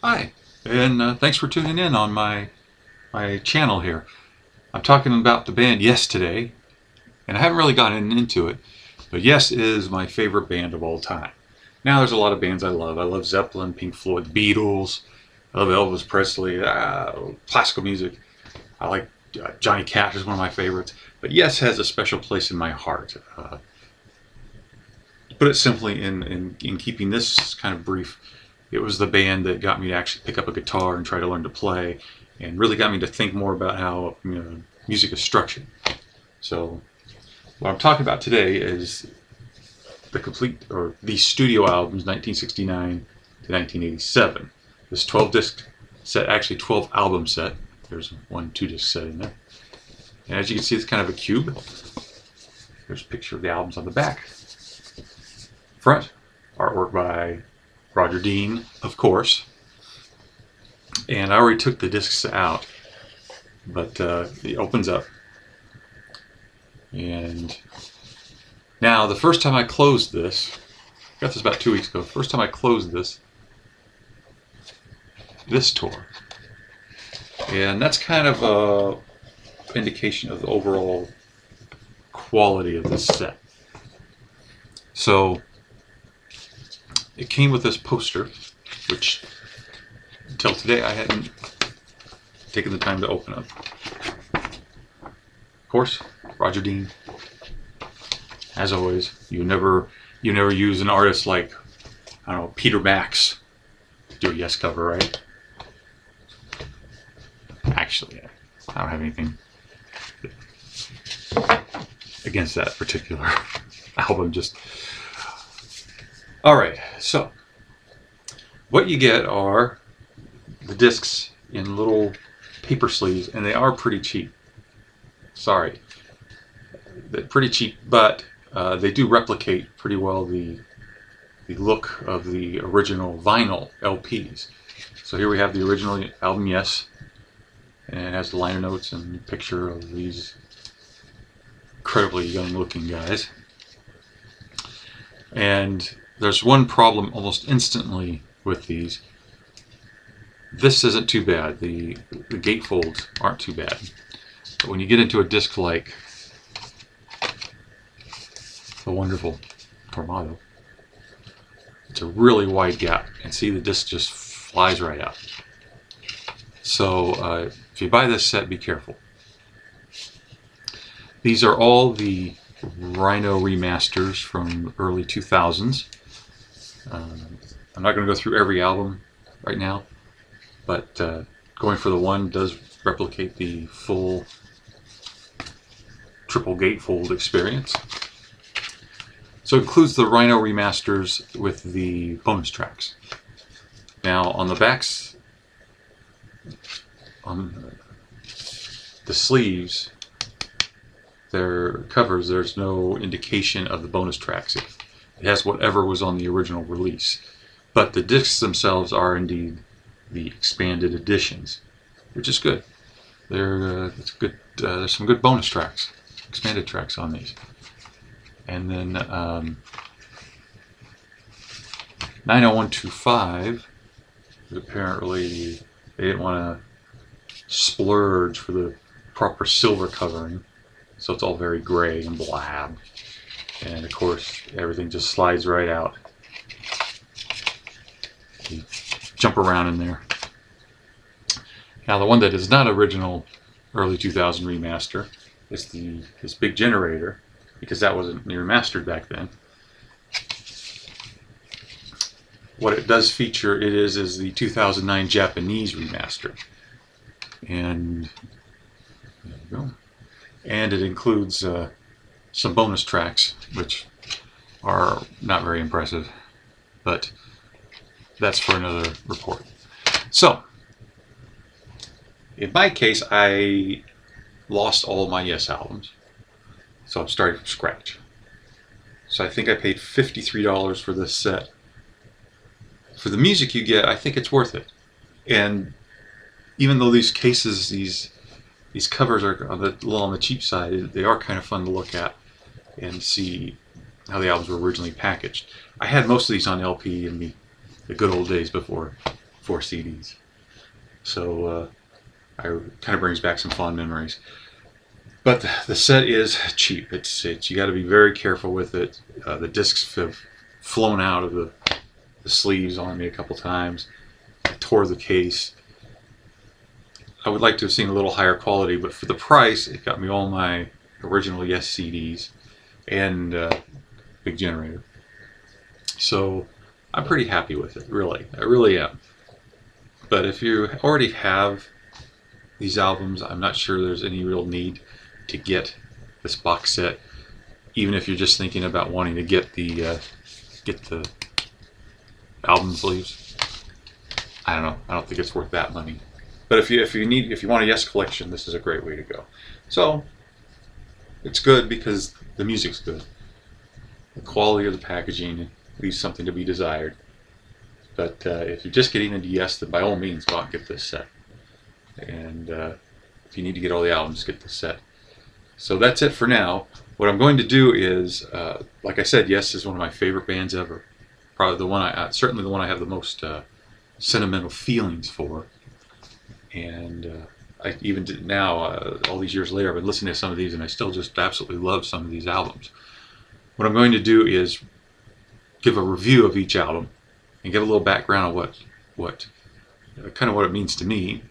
Hi, and thanks for tuning in on my channel here. I'm talking about the band Yes today, and I haven't really gotten into it, but Yes is my favorite band of all time. Now there's a lot of bands I love. I love Zeppelin, Pink Floyd, the Beatles. I love Elvis Presley, classical music. I like Johnny Cash is one of my favorites. But Yes has a special place in my heart. To put it simply, in keeping this kind of brief, it was the band that got me to actually pick up a guitar and try to learn to play, and really got me to think more about how music is structured. So what I'm talking about today is the studio albums 1969 to 1987. This 12 disc set, actually 12 album set. There's one 2-disc set in there. And as you can see, it's kind of a cube. There's a picture of the albums on the back. Front, artwork by Roger Dean, of course. And I already took the discs out, but it opens up. And now the first time I closed this, I got this about 2 weeks ago, first time I closed this tore. And that's kind of a indication of the overall quality of this set. So it came with this poster, which until today I hadn't taken the time to open up. Of course, Roger Dean. As always, you never use an artist like, I don't know, Peter Max to do a Yes cover, right? Actually, I don't have anything against that particular album. Just all right. So what you get are the discs in little paper sleeves, and they are pretty cheap. Sorry, they're pretty cheap, but they do replicate pretty well the look of the original vinyl LPs. So here we have the original album Yes, and it has the liner notes and a picture of these incredibly young looking guys. And there's one problem almost instantly with these. This isn't too bad. The gatefolds aren't too bad. But when you get into a disc like the wonderful Tornado, it's a really wide gap, and see, the disc just flies right out. So if you buy this set, be careful. These are all the Rhino remasters from early 2000s. I'm not going to go through every album right now, but going for the one does replicate the full triple gatefold experience. So it includes the Rhino remasters with the bonus tracks. Now on the backs, on the sleeves, their covers, there's no indication of the bonus tracks. It has whatever was on the original release. But the discs themselves are indeed the expanded editions, which is good. It's good. There's some good bonus tracks, expanded tracks on these. And then 90125, apparently they didn't want to splurge for the proper silver covering, so it's all very gray and blab. And of course, everything just slides right out. You jump around in there. Now the one that is not original early 2000 remaster is this big generator, because that wasn't remastered back then. What it does feature is the 2009 Japanese remaster, and there you go. And it includes some bonus tracks, which are not very impressive, but that's for another report. So, in my case, I lost all my Yes albums, so I'm starting from scratch. So I think I paid $53 for this set. For the music you get, I think it's worth it. And even though these cases, these covers are a little on the cheap side, they are kind of fun to look at and see how the albums were originally packaged. I had most of these on LP in the good old days before 4 CDs. So I kind of brings back some fond memories. But the set is cheap. It's you got to be very careful with it. The discs have flown out of the sleeves on me a couple times. I tore the case. I would like to have seen a little higher quality, but for the price, it got me all my original Yes CDs and big generator. So I'm pretty happy with it, really. I really am. But if you already have these albums, I'm not sure there's any real need to get this box set, even if you're just thinking about wanting to get the album sleeves. I don't know. I don't think it's worth that money. But if you want a Yes collection, this is a great way to go. So it's good because the music's good. The quality of the packaging leaves something to be desired. But if you're just getting into Yes, then by all means go out and get this set. And if you need to get all the albums, get this set. So that's it for now. What I'm going to do is, like I said, Yes is one of my favorite bands ever. Probably the one certainly the one I have the most sentimental feelings for. And I even did now, all these years later, I've been listening to some of these, and I still just absolutely love some of these albums. What I'm going to do is give a review of each album and give a little background of what kind of what it means to me,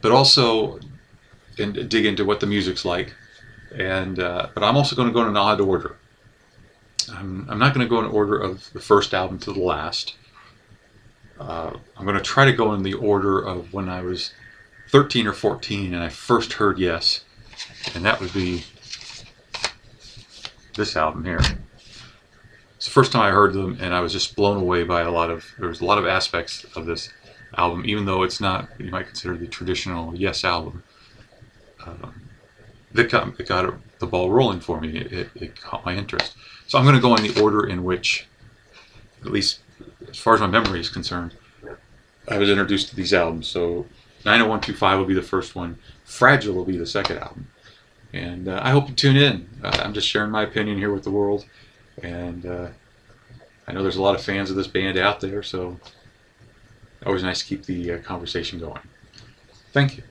but also dig into what the music's like. And but I'm also going to go in an odd order. I'm not going to go in order of the first album to the last. I'm going to try to go in the order of when I was 13 or 14 and I first heard Yes, and that would be this album here. It's the first time I heard them, and I was just blown away by there was a lot of aspects of this album, even though it's not, you might consider the traditional Yes album. It got the ball rolling for me. It caught my interest. So I'm going to go in the order in which, at least as far as my memory is concerned, I was introduced to these albums. So 90125 will be the first one. Fragile will be the second album. And I hope you tune in. I'm just sharing my opinion here with the world. And I know there's a lot of fans of this band out there, so always nice to keep the conversation going. Thank you.